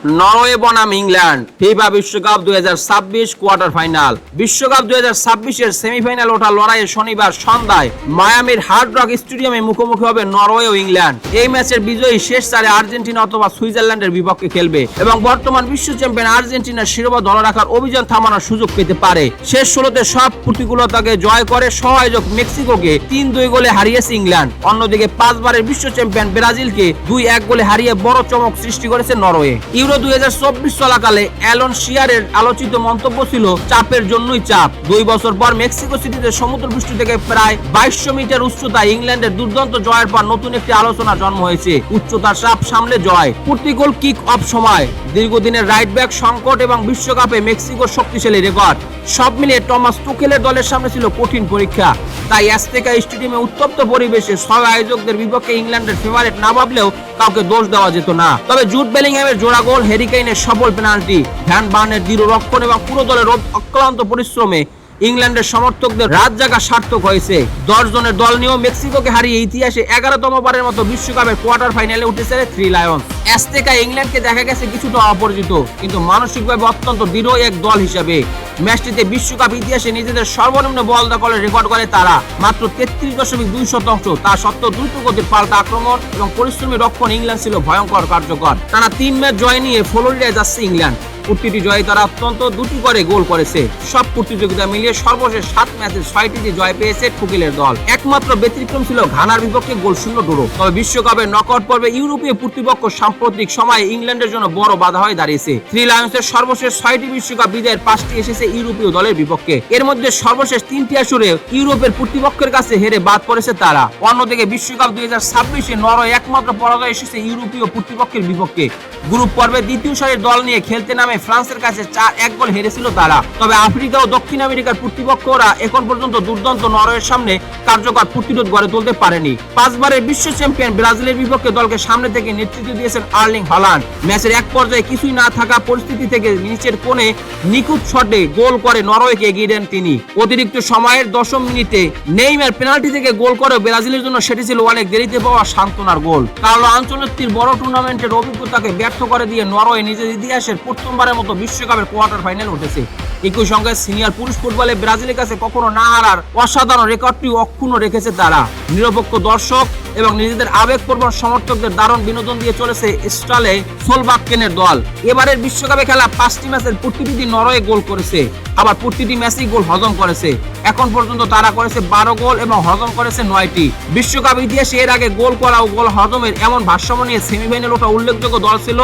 Norway বনাম England FIFA বিশ্বকাপ 2026 quarter final. বিশ্বকাপ 2026 এর সেমিফাইনাল ওঠা লড়াইয়ে শনিবার সন্ধ্যায় মায়ামির হার্ড রক স্টেডিয়ামে মুখোমুখি হবে নরওয়ে ও ইংল্যান্ড। এই ম্যাচের বিজয়ী শেষ চারে আর্জেন্টিনা অথবা সুইজারল্যান্ডের বিপক্ষে খেলবে এবং বর্তমান বিশ্ব চ্যাম্পিয়ন আর্জেন্টিনার শিরোপা ধরে রাখার অভিযান থামানোর সুযোগ পেতে পারে। শেষ 16তে সব প্রতিকূলতাকে জয় করে সহায়ক মেক্সিকোকে 3-2 গোলে হারিয়েছে ইংল্যান্ড। অন্যদিকে 5 বারের বিশ্ব চ্যাম্পিয়ন ব্রাজিলকে 2-1 গোলে হারিয়ে বড় চমক সৃষ্টি করেছে নরওয়ে। 2024 চলাকালে অ্যালন শিয়ারের আলোচিত মন্তব্য ছিল, চাপের জন্যই চাপ। 2 বছর পর মেক্সিকো সিটিতে সমুদ্রপৃষ্ঠ থেকে প্রায় 2200 মিটার উচ্চতায় ইংল্যান্ডের দুর্দান্ত জয়ের পর নতুন একটি আলোচনা জন্ম হয়েছে। উচ্চতার চাপ সামলে জয়, প্রতিকূল কিক অফ সময়, দীর্ঘদিনের রাইট ব্যাক সংকট এবং বিশ্বকাপে মেক্সিকোর শক্তিশালী রেকর্ড সব মিলিয়ে টমাস টুকেলের দলের সামনে ছিল কঠিন পরীক্ষা। তাই অ্যাজতেকা স্টেডিয়ামে উত্তপ্ত পরিবেশে সব আয়োজকদের বিপক্ষে ইংল্যান্ডের ফেভারিট না ভাবলেও কাউকে দোষ দেওয়া যেত না। তবে জুড বেলিংহ্যামের জোড়া গোল, হ্যারি কেইনের সফল পেনাল্টি, ভ্যান বার্নের দৃঢ় রক্ষণ এবং পুরো দলের অক্লান্ত পরিশ্রমে ইংল্যান্ডের সমর্থকদের রাত জাগা সার্থক হয়েছে। 10 জনের দল নিয়েও মেক্সিকোকে হারিয়ে ইতিহাসে 11তম বারের মতো বিশ্বকাপের কোয়ার্টার ফাইনালে উঠেছে থ্রি লায়ন্স। অ্যাজতেকা ইংল্যান্ডকে দেখা গেছে কিছুটা অপরিচিত, কিন্তু মানসিকভাবে অত্যন্ত দৃঢ় এক দল হিসেবে। ম্যাচটিতে বিশ্বকাপ ইতিহাসে নিজেদের সর্বনিম্ন বল দখলের রেকর্ড করে তারা, মাত্র 33.2%। তা সত্ত্বেও দ্রুত গতির পাল্টা আক্রমণ এবং পরিশ্রমী রক্ষণ ইংল্যান্ড ছিল ভয়ঙ্কর কার্যকর। টানা 3 ম্যাচ জয় নিয়ে ফ্লোরিডায় যাচ্ছে ইংল্যান্ড। প্রতিটি জয়ে তারা অত্যন্ত 2টি করে গোল করেছে। সব প্রতিযোগিতা মিলিয়ে সর্বশেষ 7 ম্যাচে 6টি জয় পেয়েছে টুকেলের দল। একমাত্র ব্যতিক্রম ছিল ঘানার বিপক্ষে গোলশূন্য ড্র। তবে বিশ্বকাপের নকআউট পর্বে ইউরোপীয় প্রতিপক্ষ সাম্প্রতিক সময়ে ইংল্যান্ডের জন্য বড় বাধা হয়ে দাঁড়িয়েছে। থ্রি লায়ন্সের সর্বশেষ 6টি বিশ্বকাপ বিজয়ের 5টি এসেছে ইউরোপীয় দলের বিপক্ষে। এর মধ্যে সর্বশেষ 3টি আসরে ইউরোপের প্রতিপক্ষের কাছে হেরে বাদ পড়েছে তারা। অন্যদিকে বিশ্বকাপ 2026-এ নরওয়ে একমাত্র পরাজয় এসেছে ইউরোপীয় প্রতিপক্ষের বিপক্ষে। গ্রুপ পর্বে দ্বিতীয় সারির দল নিয়ে খেলতে নামে ফ্রান্সের কাছে 4-1 গোল হেরেছিল তারা। তবে আফ্রিকা ও দক্ষিণ আমেরিকার প্রতিপক্ষরা এখন পর্যন্ত দুর্দান্ত নরওয়ের সামনে কার্যকর প্রতিরোধ গড়ে তুলতে পারেনি। 5 বারের বিশ্ব চ্যাম্পিয়ন ব্রাজিলের বিপক্ষে দলকে সামনে থেকে নেতৃত্ব দিয়েছেন আর্লিং হল্যান্ড। ম্যাচের এক পর্যায়ে কিছুই না থাকা পরিস্থিতি থেকে নিচের কোণে নিখুঁত শটে গোল করে নরওয়েকে এগিয়ে দেন তিনি। অতিরিক্ত সময়ের 10 মিনিটে নেইমার পেনাল্টি থেকে গোল করে ব্রাজিলের জন্য সেটি ছিল অনেক দেরিতে পাওয়া সান্ত্বনার গোল। কার্লো আনচেলত্তির বড় টুর্নামেন্টের অভিজ্ঞতাকে ব্যর্থ করে দিয়ে নরওয়ে নিজের ইতিহাসের প্রথমবারের মতো বিশ্বকাপের কোয়ার্টার ফাইনালে উঠেছে। একই সঙ্গে সিনিয়র পুরুষ ফুটবলে ব্রাজিলের কাছে কখনো না হারার অসাধারণ রেকর্ডটি অক্ষুণ্ণ রেখেছে তারা। নিরপেক্ষ দর্শক এবং নিজেদের আবেগপ্রবণ সমর্থকদের দারুণ বিনোদন দিয়ে চলেছে স্টালে সোলবাক্কেনের দল। এবারের বিশ্বকাপে খেলা 5টি ম্যাচের প্রতিটি নরওয়ে গোল করেছে, আবার প্রতিটি ম্যাচেই গোল হজম করেছে। এখন পর্যন্ত তারা করেছে 12 গোল এবং হজম করেছে 9টি। বিশ্বকাপ ইতিহাসে এর আগে গোল করা ও গোল হজমের এমন ভারসাম্য নিয়ে সেমিফাইনাল ওঠা উল্লেখযোগ্য দল ছিল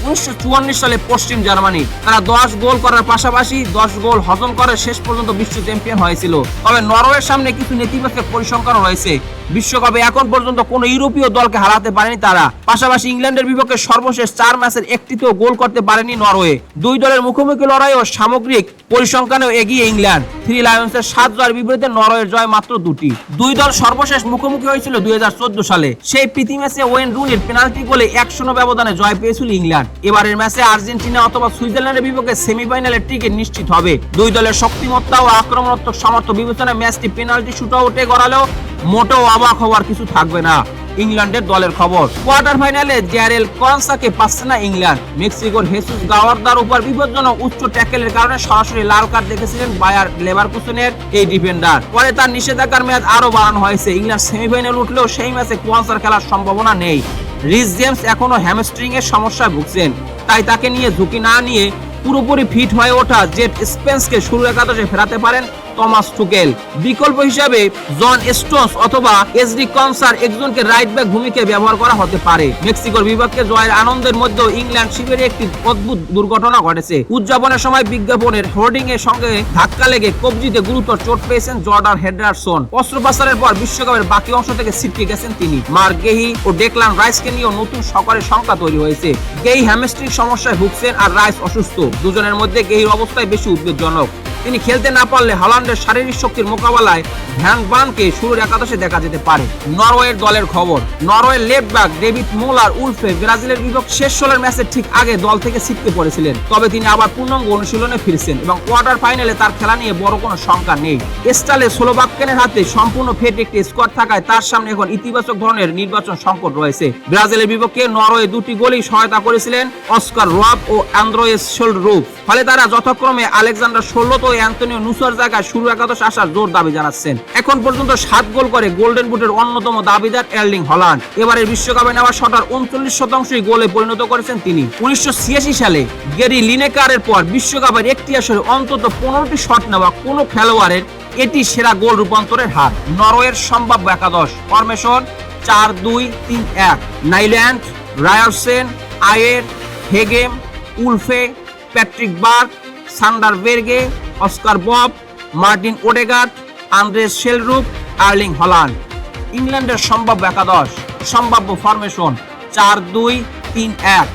1954 সালে পশ্চিম জার্মানি। তারা 10 গোল করার পাশাপাশি 10 গোল হজম করে শেষ পর্যন্ত বিশ্ব চ্যাম্পিয়ন হয়েছিল। তবে নরওয়ের সামনে কিছু নেতিবাচক পরিসংখ্যানও রয়েছে। বিশ্বকাপে এখন পর্যন্ত কোনো ইউরোপীয় দলকে হারাতে পারেনি তারা। পাশাপাশি ইংল্যান্ডের বিপক্ষে সর্বশেষ 4 ম্যাচের একটিতেও গোল করতে পারেনি নরওয়ে। 2 দলের মুখোমুখি লড়াই ও সামগ্রিক পরিসংখ্যানেও এগিয়ে ইংল্যান্ড। থ্রি লায়ন্সের 7 জয়ের বিপরীতে নরওয়ের জয় মাত্র 2টি। 2 দল সর্বশেষ মুখোমুখি হয়েছিল 2014 সালে। সেই প্রীতি ম্যাচে ওয়েন রুনির পেনাল্টি গোলে 1-0 ব্যবধানে জয় পেয়েছিল ইংল্যান্ড। এবারের ম্যাচে আর্জেন্টিনা অথবা সুইজারল্যান্ডের বিপক্ষে সেমিফাইনালের টিকিট নিশ্চিত হবে। 2 দলের শক্তিমত্তা ও আক্রমণাত্মক সামর্থ্য বিবেচনায় ম্যাচটি পেনাল্টি শুটআউটে গড়ালেও মোটেও অবাক হওয়ার কিছু থাকবে না। ইংল্যান্ডের দলের খবর, কোয়ার্টার ফাইনালে জ্যারেল কনসাকে পাচ্ছে না ইংল্যান্ড। মেক্সিকোর হেসুস গাওয়ারদার উপর বিপজ্জনক উচ্চ ট্যাকেলের কারণে সরাসরি লাল কার্ড দেখেছিলেন বায়ার লেভারকুসেনের এই ডিফেন্ডার। পরে তার নিষেধাজ্ঞার মেয়াদ আরো বাড়ানো হয়েছে। ইংল্যান্ড সেমিফাইনাল উঠলেও সেই ম্যাচে কনসার খেলার সম্ভাবনা নেই। রিস জেমস এখনো হ্যামস্ট্রিং এর সমস্যায় ভুগছেন, তাই তাকে নিয়ে ঝুঁকি না নিয়ে পুরোপুরি ফিট হয়ে ওঠা জেট স্পেন্সকে শুরু একাদশে ফেরাতে পারেন টমাস টুকেল। বিকল্প হিসাবে জন স্টোনস অথবা এসডি কনসার একজনকে রাইট ব্যাক ভূমিকায় ব্যবহার করা হতে পারে। মেক্সিকোর বিপক্ষে জয়ের আনন্দের মধ্যে ইংল্যান্ড শিবিরে একটি অদ্ভুত দুর্ঘটনা ঘটেছে। উদযাপনের সময় বিজ্ঞাপনের হোর্ডিং এর সঙ্গে ধাক্কা লেগে কবজিতে গুরুতর চোট পেয়েছেন জর্ডান হেন্ডারসন। অস্ত্রোপচারের পর বিশ্বকাপের বাকি অংশ থেকে ছিটকে গেছেন তিনি। মার্ক গেহি ও ডেকলান রাইসকে নিয়েও নতুন সকলের সংখ্যা তৈরি হয়েছে। গেহি হ্যামস্ট্রিং সমস্যায় ভুগছেন আর রাইস অসুস্থ। দুজনের মধ্যে গেহির অবস্থায় বেশি উদ্বেগজনক। তিনি খেলতে না পারলে হল্যান্ডের শারীরিক শক্তির মোকাবেলায় ভ্যান বানকে শুরুর একাদশে দেখা যেতে পারে। নরওয়ের দলের খবর। নরওয়ের লেফট ব্যাক ডেভিড মোলার উলফে ব্রাজিলের বিপক্ষে শেষ 16 ম্যাচের ঠিক আগে দল থেকে ছিটকে পড়েছিলেন, তবে তিনি আবার পূর্ণাঙ্গ অনুশীলনে ফিরছেন এবং কোয়ার্টার ফাইনালে তার খেলা নিয়ে বড় কোনো শঙ্কা নেই। স্টালে স্লোভাকিয়ার হাতে সম্পূর্ণ ফিট একটি স্কোয়াড থাকায় তার সামনে এখন ইতিবাচক ধরনের নির্বাচন সংকট রয়েছে। ব্রাজিলের বিপক্ষে নরওয়ে 2টি গোলই সহায়তা করেছিলেন অস্কার রোয়াব ও অ্যান্দ্রোয়েস শোলরুপ, ফলে তারা যথাক্রমে আলেকজান্ডার সোল্লোত ও অ্যান্টনিও নুসার জায়গায় শুরু একাদশে আসার জোর দাবি জানাচ্ছেন। এখন পর্যন্ত 7 গোল করে গোল্ডেন বুটের অন্যতম দাবিদার এর্লিং হল্যান্ড। এবারের বিশ্বকাপে নেওয়া শটার 39% গোলে পরিণত করেছেন তিনি। 1986 সালে গেরি লিনেকারের পর বিশ্বকাপের একটি আসরে অন্তত 15টি শট নেওয়া কোনো খেলোয়াড়ের এটি সেরা গোল রূপান্তরের হার। নরওয়ের সম্ভাব্য একাদশ formation 4-2-3-1। Nyland, Ryerson, Ajer, Heggem, Wolfe, Patrick Berg, Sander Berge, Oscar Bobb, Martin Odegaard, Andreas শেলরুপ, আর্লিং হল্যান্ড। ইংল্যান্ডের সম্ভাব্য একাদশ সম্ভাব্য formation 4-2-3-1।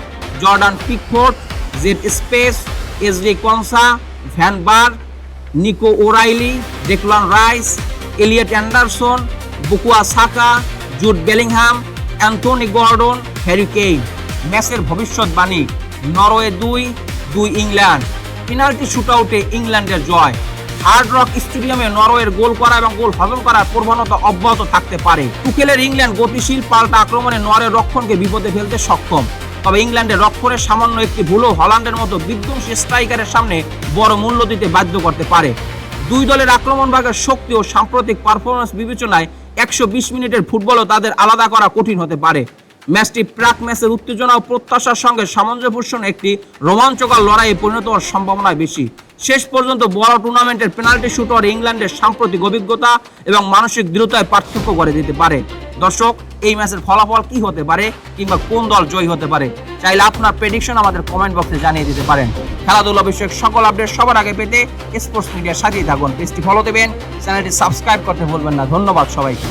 Jordan Pickford, Djed Spence, Ezri Konsa, van Berg, Nico O'Reilly, Declan Rice, Elliot Anderson, Bukayo Saka, Jude Bellingham, Anthony Gordon, Harry Kane. ম্যাচের ভবিষ্যৎবাণী। Norway 2 England. Penalty শুটআউটে ইংল্যান্ডের জয়। Hard rock স্টেডিয়ামে নরওয়ের গোল করা এবং গোল হজম করার প্রবণতা অব্যাহত থাকতে পারে। টুকেলের ইংল্যান্ড গতিশীল পাল্টা আক্রমণে নরওয়ের রক্ষণকে বিপদে ফেলতে সক্ষম, তবে ইংল্যান্ডের রক্ষণের সামান্য একটি ভুলও হল্যান্ডের মতো বিধ্বংসী স্ট্রাইকারের সামনে বড় মূল্য দিতে বাধ্য করতে পারে। দুই দলের আক্রমণ ভাগের শক্তি ও সাম্প্রতিক পারফরম্যান্স বিবেচনায় 120 মিনিটের ফুটবলও তাদের আলাদা করা কঠিন হতে পারে। ম্যাচটি প্রাক ম্যাচের উত্তেজনা ও প্রত্যাশার সঙ্গে সামঞ্জস্যপূর্ণ একটি রোমাঞ্চকর লড়াইয়ে পরিণত হওয়ার সম্ভাবনা বেশি। শেষ পর্যন্ত বড় টুর্নামেন্টের পেনাল্টি শুটার ইংল্যান্ডের সাম্প্রতিক অভিজ্ঞতা এবং মানসিক দৃঢ়তায় পার্থক্য করে দিতে পারে। দর্শক, এই ম্যাচের ফলাফল কি হতে পারে কিংবা কোন দল জয়ী হতে পারে, চাইলে আপনার প্রেডিকশন আমাদের কমেন্ট বক্সে জানিয়ে দিতে পারেন। খেলাধুলা বিষয়ক সকল আপডেট সবার আগে পেতে স্পোর্টস মিডিয়ার সাথেই থাকুন। পেজটি ফলো দেবেন, চ্যানেলটি সাবস্ক্রাইব করতে ভুলবেন না। ধন্যবাদ সবাইকে।